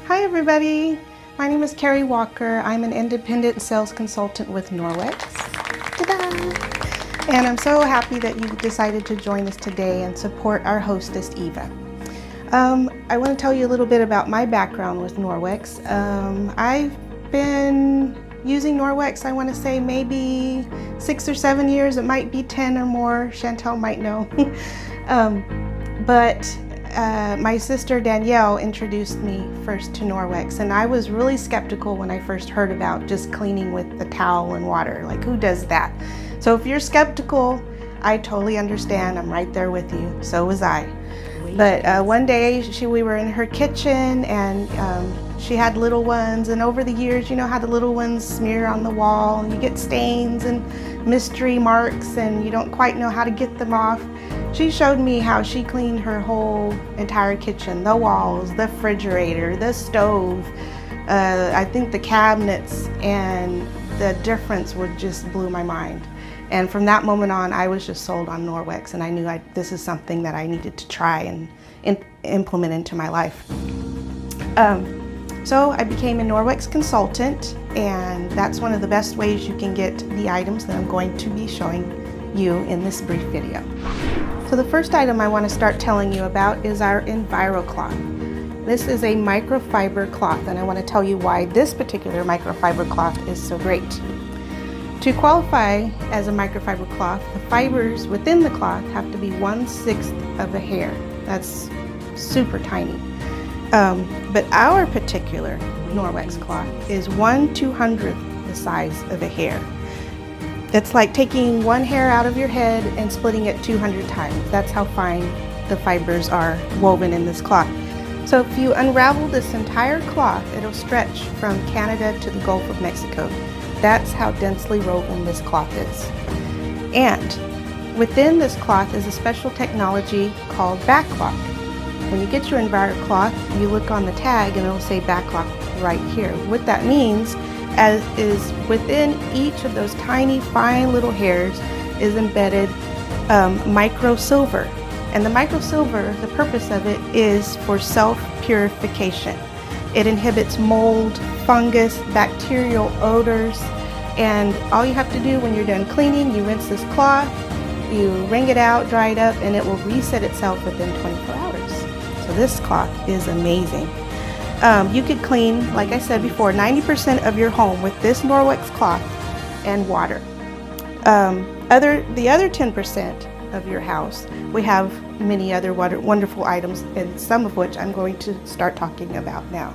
Hi everybody, my name is Kari Walker. I'm an independent sales consultant with Nowex. Ta-da! And I'm so happy that you decided to join us today and support our hostess, Eva. I want to tell you a little bit about my background with Nowex. I've been using Nowex, I want to say maybe 6 or 7 years. It might be 10 or more. Chantel might know. My sister Danielle introduced me first to Nowex, and I was really skeptical when I first heard about just cleaning with the towel and water. Like, who does that? So if you're skeptical, I totally understand. I'm right there with you. So was I. But one day we were in her kitchen, and she had little ones, and over the years, you know how the little ones smear on the wall and you get stains and mystery marks and you don't quite know how to get them off. She showed me how she cleaned her whole entire kitchen, the walls, the refrigerator, the stove, I think the cabinets, and the difference just blew my mind. And from that moment on, I was just sold on Nowex, and I knew this is something that I needed to try and implement into my life. So I became a Nowex consultant, and that's one of the best ways you can get the items that I'm going to be showing you in this brief video. So the first item I want to start telling you about is our Enviro Cloth. This is a microfiber cloth, and I want to tell you why this particular microfiber cloth is so great. To qualify as a microfiber cloth, the fibers within the cloth have to be 1/6 of a hair. That's super tiny. But our particular Nowex cloth is 1/200th the size of a hair. It's like taking one hair out of your head and splitting it 200 times. That's how fine the fibers are woven in this cloth. So if you unravel this entire cloth, it'll stretch from Canada to the Gulf of Mexico. That's how densely woven this cloth is. And within this cloth is a special technology called backlock. When you get your Enviro Cloth, you look on the tag and it'll say backlock right here. What that means is within each of those tiny, fine little hairs is embedded micro silver. And the micro silver, the purpose of it is for self-purification. It inhibits mold, fungus, bacterial odors, and all you have to do when you're done cleaning, you rinse this cloth, you wring it out, dry it up, and it will reset itself within 24 hours. So this cloth is amazing. You could clean, like I said before, 90% of your home with this Nowex cloth and water. The other 10% of your house, we have many other wonderful items, and some of which I'm going to start talking about now.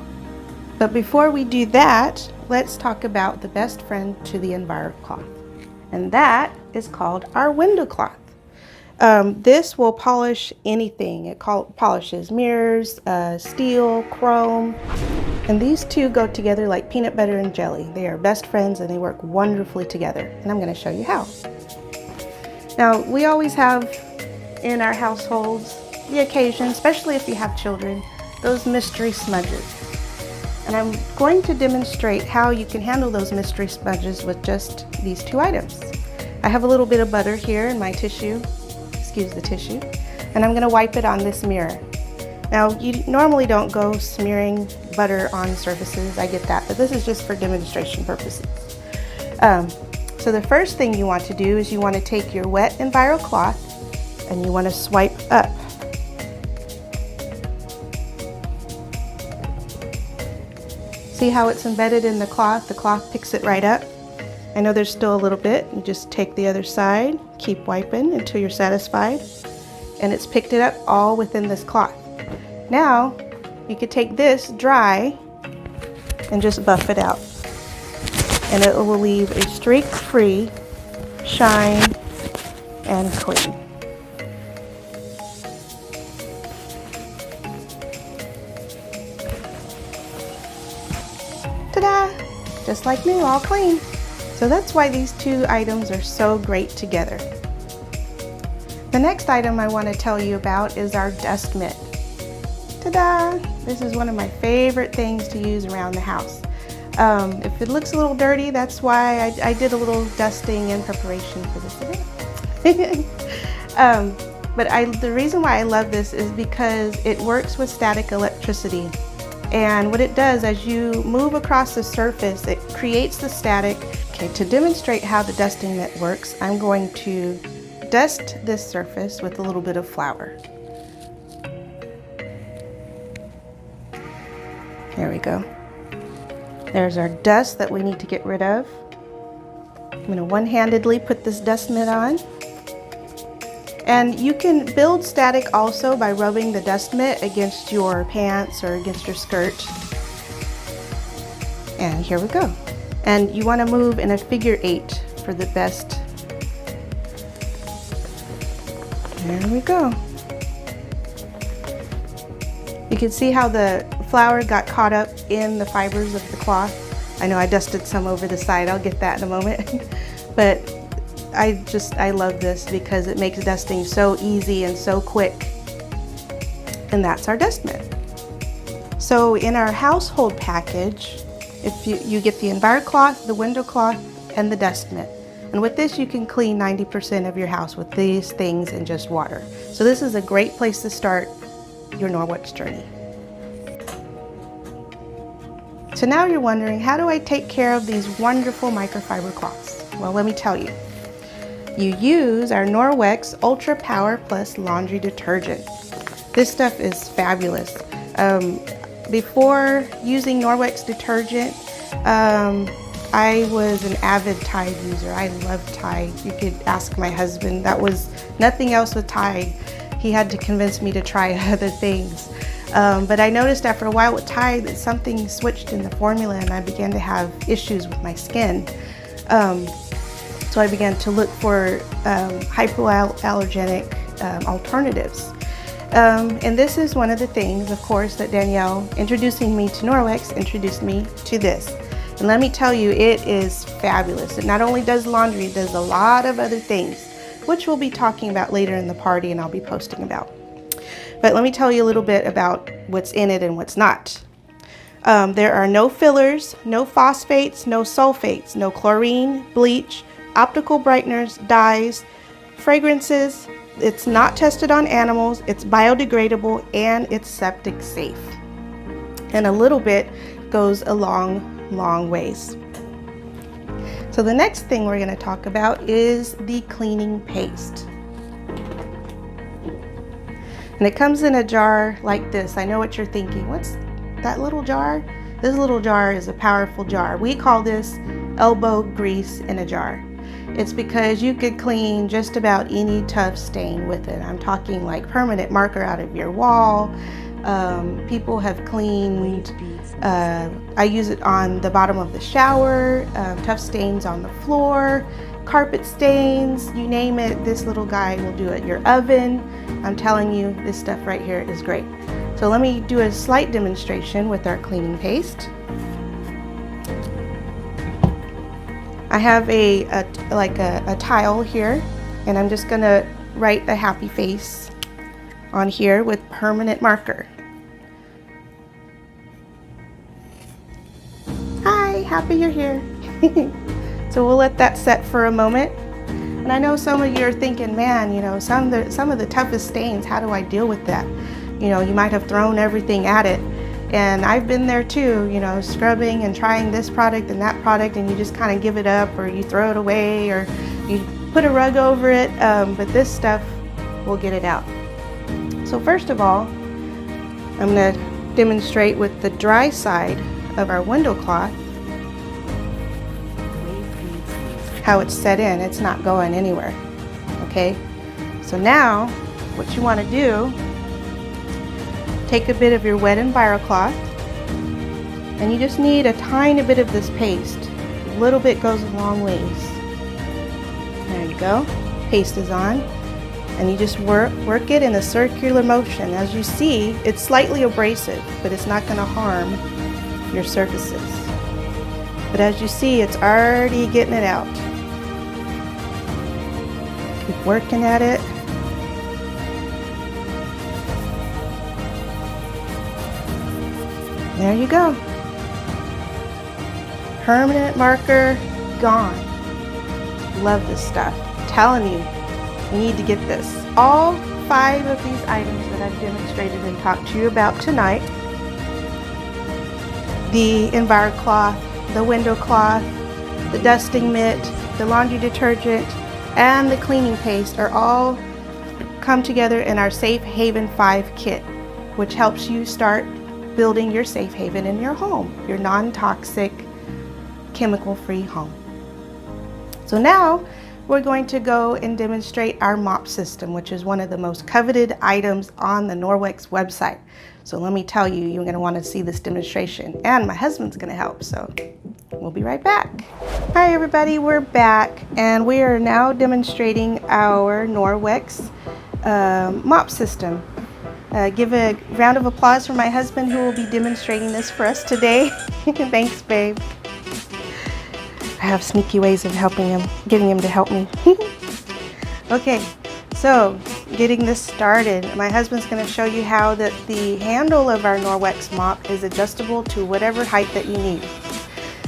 But before we do that, let's talk about the best friend to the Enviro Cloth, and that is called our window cloth. This will polish anything. It polishes mirrors, steel, chrome, and these two go together like peanut butter and jelly. They are best friends and they work wonderfully together, and I'm going to show you how. Now, we always have in our households the occasion, especially if you have children, those mystery smudges. And I'm going to demonstrate how you can handle those mystery smudges with just these two items. I have a little bit of butter here in my tissue. Excuse the tissue, and I'm going to wipe it on this mirror. Now, you normally don't go smearing butter on surfaces, I get that, but this is just for demonstration purposes. So the first thing you want to do is you want to take your wet Enviro Cloth and you want to swipe up. See how it's embedded in the cloth? The cloth picks it right up. I know there's still a little bit. You just take the other side, keep wiping until you're satisfied, and it's picked it up all within this cloth. Now, you could take this dry and just buff it out, and it will leave a streak-free shine and clean. Ta-da! Just like new, all clean. So that's why these two items are so great together. The next item I want to tell you about is our dust mitt. Ta-da! This is one of my favorite things to use around the house. If it looks a little dirty, that's why I did a little dusting in preparation for this event. But the reason why I love this is because it works with static electricity. And what it does, as you move across the surface, it creates the static. Okay, to demonstrate how the dusting mitt works, I'm going to dust this surface with a little bit of flour. There we go. There's our dust that we need to get rid of. I'm going to one-handedly put this dust mitt on. And you can build static also by rubbing the dust mitt against your pants or against your skirt. And here we go. And you want to move in a figure 8 for the best. There we go. You can see how the flour got caught up in the fibers of the cloth. I know I dusted some over the side, I'll get that in a moment. But I love this because it makes dusting so easy and so quick. And that's our dust mitt. So in our household package, if you get the Enviro Cloth, the window cloth, and the dust mitt. And with this you can clean 90% of your house with these things and just water. So this is a great place to start your Nowex journey. So now you're wondering, how do I take care of these wonderful microfiber cloths? Well, let me tell you. You use our Nowex Ultra Power Plus Laundry Detergent. This stuff is fabulous. Before using Nowex detergent, I was an avid Tide user. I love Tide. You could ask my husband. That was nothing else with Tide. He had to convince me to try other things. But I noticed after a while with Tide that something switched in the formula and I began to have issues with my skin. So I began to look for hypoallergenic alternatives. And this is one of the things, of course, that Danielle, introducing me to Nowex, introduced me to this. And let me tell you, it is fabulous. It not only does laundry, it does a lot of other things, which we'll be talking about later in the party and I'll be posting about. But let me tell you a little bit about what's in it and what's not. There are no fillers, no phosphates, no sulfates, no chlorine, bleach, optical brighteners, dyes, fragrances. It's not tested on animals, it's biodegradable, and it's septic safe. And a little bit goes a long ways. So the next thing we're going to talk about is the cleaning paste. And it comes in a jar like this. I know what you're thinking. What's that little jar? This little jar is a powerful jar. We call this elbow grease in a jar. It's because you could clean just about any tough stain with it. I'm talking like permanent marker out of your wall. People have cleaned, I use it on the bottom of the shower, tough stains on the floor, carpet stains, you name it, this little guy will do it. Your oven, I'm telling you, this stuff right here is great. So let me do a slight demonstration with our cleaning paste. I have a tile here, and I'm just gonna write a happy face on here with permanent marker. Hi, happy you're here. So we'll let that set for a moment. And I know some of you are thinking, man, you know, some of the toughest stains, how do I deal with that? You know, you might have thrown everything at it. And I've been there too, you know, scrubbing and trying this product and that product, and you just kind of give it up, or you throw it away, or you put a rug over it, but this stuff will get it out. So first of all, I'm going to demonstrate with the dry side of our window cloth how it's set in. It's not going anywhere. Okay, so now what you want to do, take a bit of your wet Enviro Cloth, and you just need a tiny bit of this paste. A little bit goes a long ways. There you go. Paste is on, and you just work it in a circular motion. As you see, it's slightly abrasive, but it's not going to harm your surfaces. But as you see, it's already getting it out. Keep working at it. There you go. Permanent marker gone. Love this stuff. I'm telling you, you need to get this. All 5 of these items that I've demonstrated and talked to you about tonight the Enviro Cloth, the window cloth, the dusting mitt, the laundry detergent, and the cleaning paste are all come together in our Safe Haven 5 kit, which helps you start building your safe haven in your home, your non-toxic, chemical-free home. So now we're going to go and demonstrate our mop system, which is one of the most coveted items on the Nowex website. So let me tell you, you're going to want to see this demonstration, and my husband's going to help, so we'll be right back. Hi everybody, we're back, and we are now demonstrating our Nowex mop system. Give a round of applause for my husband, who will be demonstrating this for us today. Thanks, babe. I have sneaky ways of helping him, getting him to help me. Okay, so getting this started, my husband's going to show you how that the handle of our Nowex mop is adjustable to whatever height that you need.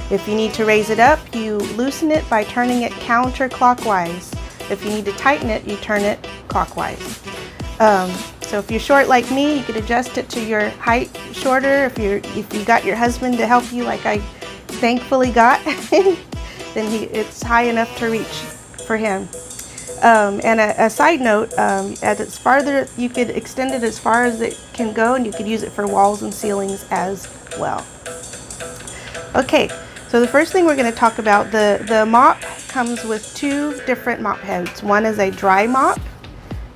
If you need to raise it up, you loosen it by turning it counterclockwise. If you need to tighten it, you turn it clockwise. So if you're short like me, you can adjust it to your height shorter. If you got your husband to help you, like I thankfully got, then it's high enough to reach for him. And a side note, as it's farther, you could extend it as far as it can go, and you could use it for walls and ceilings as well. Okay, so the first thing we're going to talk about, the mop comes with two different mop heads. One is a dry mop.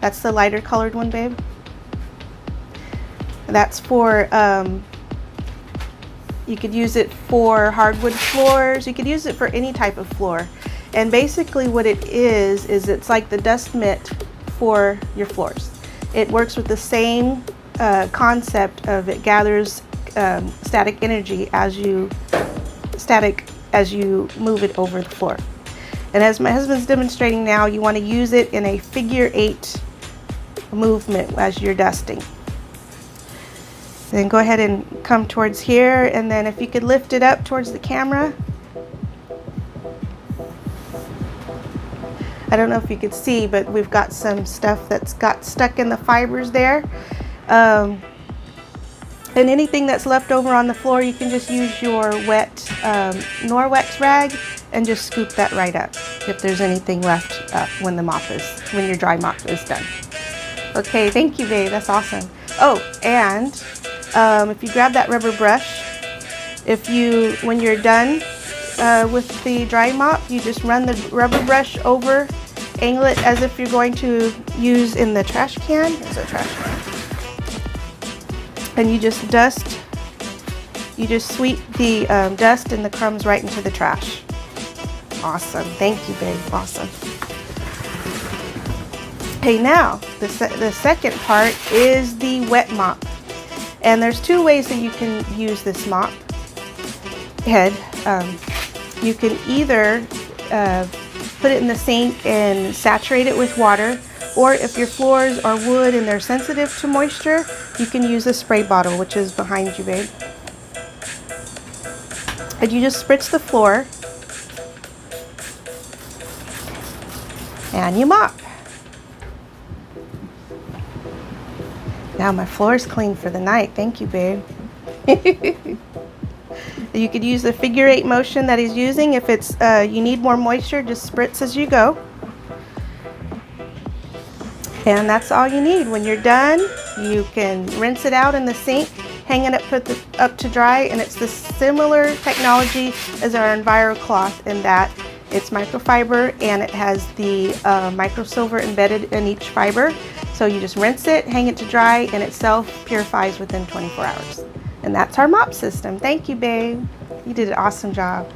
That's the lighter colored one, babe. That's for, you could use it for hardwood floors. You could use it for any type of floor. And basically what it is it's like the dust mitt for your floors. It works with the same concept of it gathers static energy as you move it over the floor. And as my husband's demonstrating now, you want to use it in a figure 8 movement as you're dusting. Then go ahead and come towards here, and then if you could lift it up towards the camera. I don't know if you could see, but we've got some stuff that's got stuck in the fibers there. And anything that's left over on the floor, you can just use your wet Nowex rag and just scoop that right up if there's anything left when your dry mop is done. Okay, thank you, babe. That's awesome. Oh, and if you grab that rubber brush, when you're done with the dry mop, you just run the rubber brush over, angle it as if you're going to use in the trash can. There's a trash can. And you just sweep the dust and the crumbs right into the trash. Awesome. Thank you, babe. Awesome. Okay, now the second part is the wet mop. And there's two ways that you can use this mop head. You can either put it in the sink and saturate it with water, or if your floors are wood and they're sensitive to moisture, you can use a spray bottle, which is behind you, babe. And you just spritz the floor and you mop. Now my floor is clean for the night. Thank you, babe. You could use the figure 8 motion that he's using. If it's you need more moisture, just spritz as you go. And that's all you need. When you're done, you can rinse it out in the sink, hang it up to dry, and it's the similar technology as our Enviro Cloth in that it's microfiber and it has the microsilver embedded in each fiber. So you just rinse it, hang it to dry, and it self-purifies within 24 hours. And that's our mop system. Thank you, babe. You did an awesome job.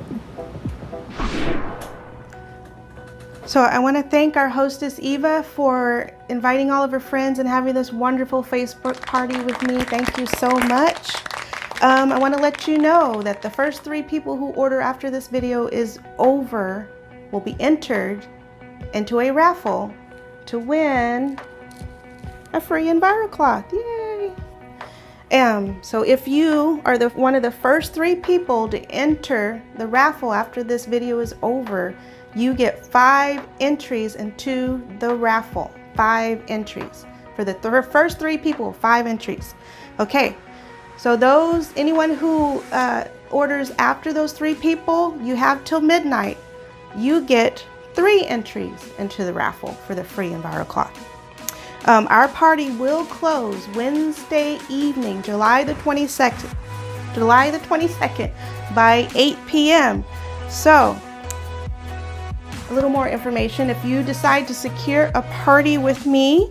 So I want to thank our hostess, Eva, for inviting all of her friends and having this wonderful Facebook party with me. Thank you so much. I want to let you know that the first 3 people who order after this video is over will be entered into a raffle to win a free Enviro Cloth. Yay! So if you are one of the first 3 people to enter the raffle after this video is over, you get 5 entries into the raffle. 5 entries. For the first 3 people, 5 entries. Okay, so anyone who orders after those 3 people, you have till midnight. You get 3 entries into the raffle for the free Enviro Cloth. Our party will close Wednesday evening, July the 22nd by 8 p.m. So, a little more information. If you decide to secure a party with me,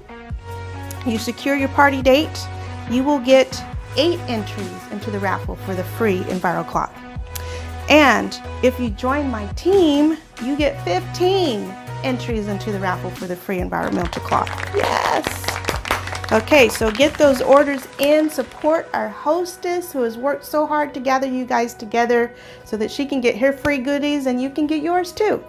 you secure your party date, you will get 8 entries into the raffle for the free Enviro Cloth. And if you join my team, you get 15 entries into the raffle for the free environmental cloth. Yes! Okay, so get those orders in. Support our hostess who has worked so hard to gather you guys together so that she can get her free goodies and you can get yours too.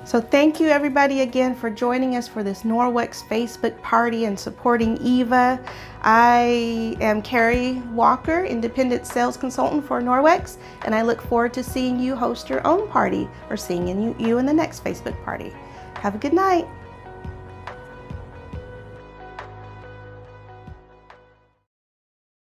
So thank you everybody again for joining us for this Nowex Facebook party and supporting Eva. I am Kari Walker, Independent Sales Consultant for Nowex, and I look forward to seeing you host your own party or seeing you in the next Facebook party. Have a good night.